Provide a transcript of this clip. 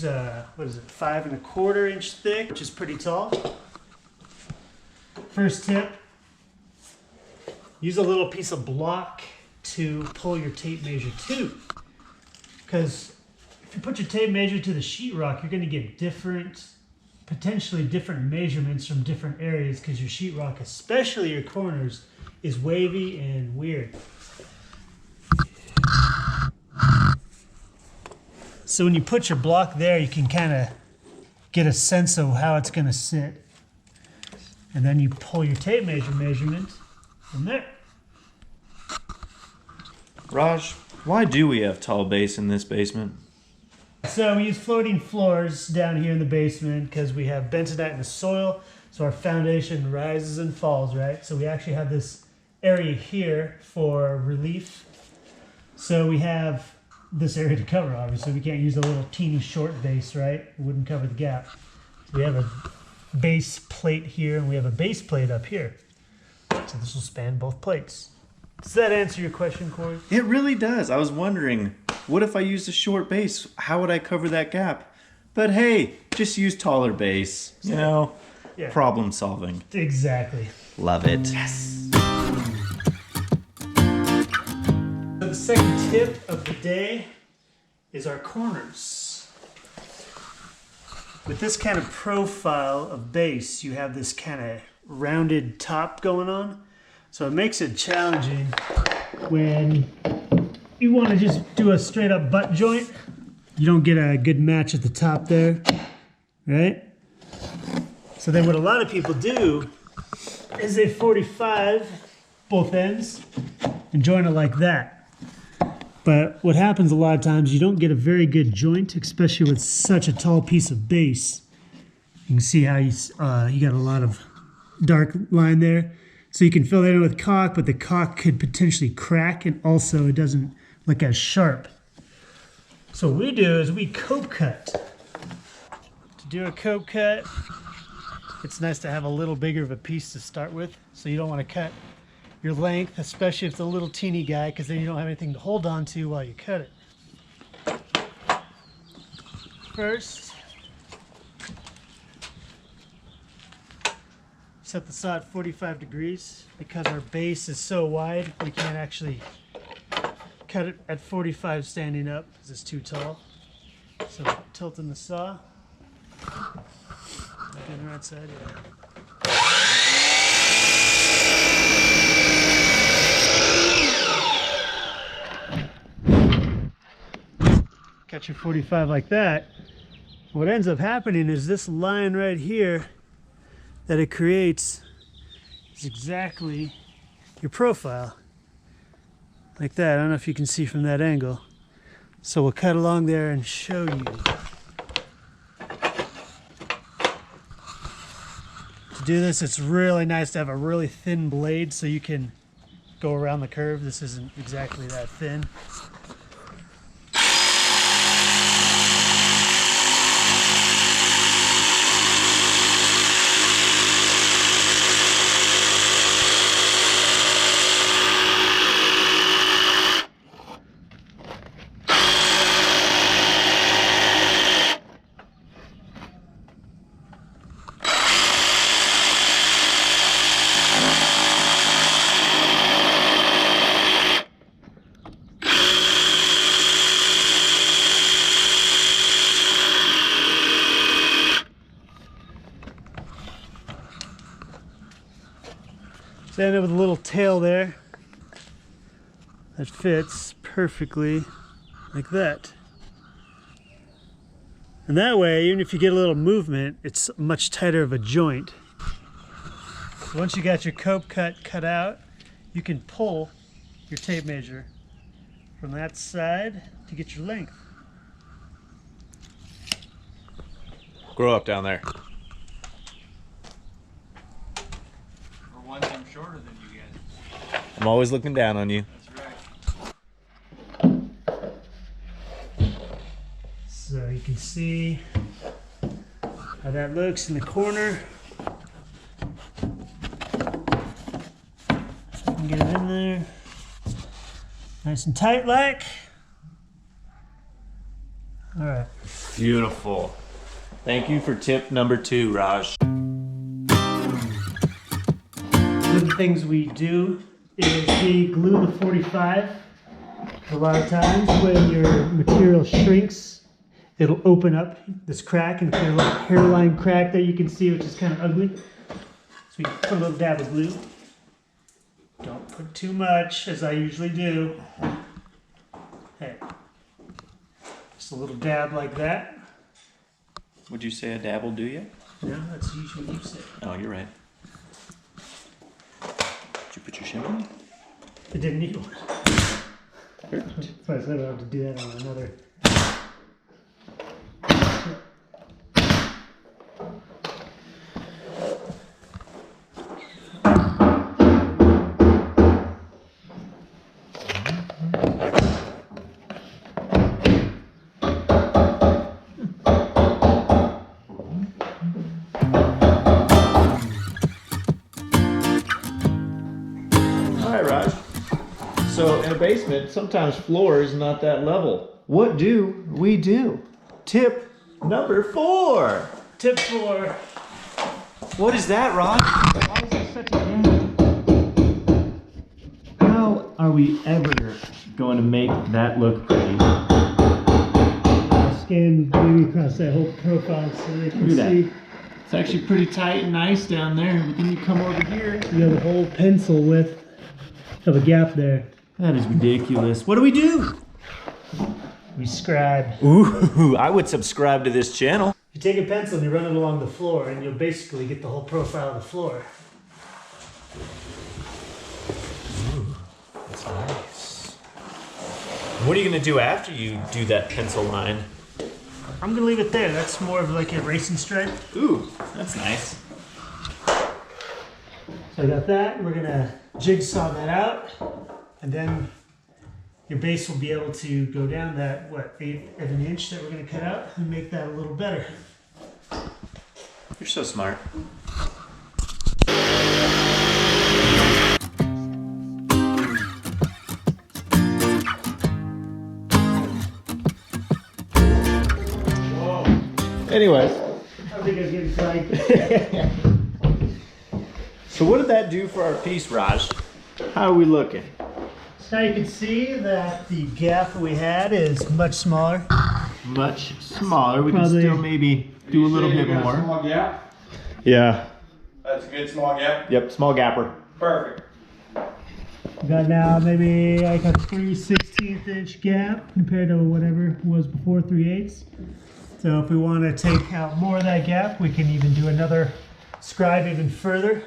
use what is it, 5 1/4 inch thick, which is pretty tall. First tip, use a little piece of block to pull your tape measure to. Because if you put your tape measure to the sheetrock, you're going to get potentially different measurements from different areas, because your sheetrock, especially your corners, is wavy and weird. So when you put your block there, you can kind of get a sense of how it's going to sit. And then you pull your tape measurement from there. Raj, why do we have tall base in this basement? So we use floating floors down here in the basement because we have bentonite in the soil, so our foundation rises and falls, right? So we actually have this area here for relief. So we have this area to cover, obviously. We can't use a little teeny short base, right? It wouldn't cover the gap. So we have a base plate here, and we have a base plate up here. So this will span both plates. Does that answer your question, Corey? It really does. I was wondering, what if I used a short base? How would I cover that gap? But hey, just use taller base. You know, problem solving. Exactly. Love it. Yes. So the second tip of the day is our corners. With this kind of profile of base, you have this kind of rounded top going on. So it makes it challenging when you want to just do a straight up butt joint. You don't get a good match at the top there, right? So then what a lot of people do is they 45 both ends and join it like that. But what happens a lot of times, you don't get a very good joint, especially with such a tall piece of base. You can see how you got a lot of dark line there. So you can fill that in with caulk, but the caulk could potentially crack, and also it doesn't look as sharp. So what we do is we cope cut. To do a cope cut, it's nice to have a little bigger of a piece to start with, so you don't want to cut your length, especially if it's a little teeny guy, because then you don't have anything to hold on to while you cut it. First, set the saw at 45 degrees. Because our base is so wide, we can't actually cut it at 45 standing up because it's too tall. So tilting the saw. Back on the right side, yeah. Cut your 45 like that. What ends up happening is this line right here that it creates is exactly your profile. Like that. I don't know if you can see from that angle. So we'll cut along there and show you. To do this, it's really nice to have a really thin blade so you can go around the curve. This isn't exactly that thin. So I end up with a little tail there that fits perfectly like that. And that way, even if you get a little movement, it's much tighter of a joint. So once you got your cope cut out, you can pull your tape measure from that side to get your length. Grow up down there. I'm shorter than you guys. I'm always looking down on you. That's right. So you can see how that looks in the corner. So I can get it in there. Nice and tight like. All right. Beautiful. Thank you for tip number 2, Raj. One of the things we do is we glue the 45. A lot of times when your material shrinks, it'll open up this crack and create a little hairline crack that you can see, which is kind of ugly. So we put a little dab of glue. Don't put too much, as I usually do. Hey, just a little dab like that. Would you say a dab will do you? No, that's usually what you say. Oh, you're right. Did you put your shimmer in? It didn't need one. Perfect. That's why I said I don't have to do that on another. So in a basement, sometimes floor is not that level. What do we do? Tip number 4. Tip 4. What is that, Rod? Why is there such a gap? How are we ever going to make that look pretty? Scan maybe across that whole profile so they can Look at see. that. It's actually pretty tight and nice down there, but then you come over here. You have a whole pencil width of a gap there. That is ridiculous. What do we do? We scribe. Ooh, I would subscribe to this channel. You take a pencil and you run it along the floor and you'll basically get the whole profile of the floor. Ooh, that's nice. What are you gonna do after you do that pencil line? I'm gonna leave it there. That's more of like a racing stripe. Ooh, that's nice. So I got that. We're gonna jigsaw that out. And then your base will be able to go down that, what, 1/8 of an inch that we're going to cut out and make that a little better. You're so smart. Whoa. Anyways. I think I was getting flagged. So what did that do for our piece, Raj? How are we looking? So now you can see that the gap that we had is much smaller. Much smaller. We Probably. can still maybe do a little bit more. Small gap? Yeah. That's a good small gap? Yep, small gapper. Perfect. We got now maybe like a 3/16 inch gap compared to whatever it was before, 3/8. So if we want to take out more of that gap, we can even do another scribe even further.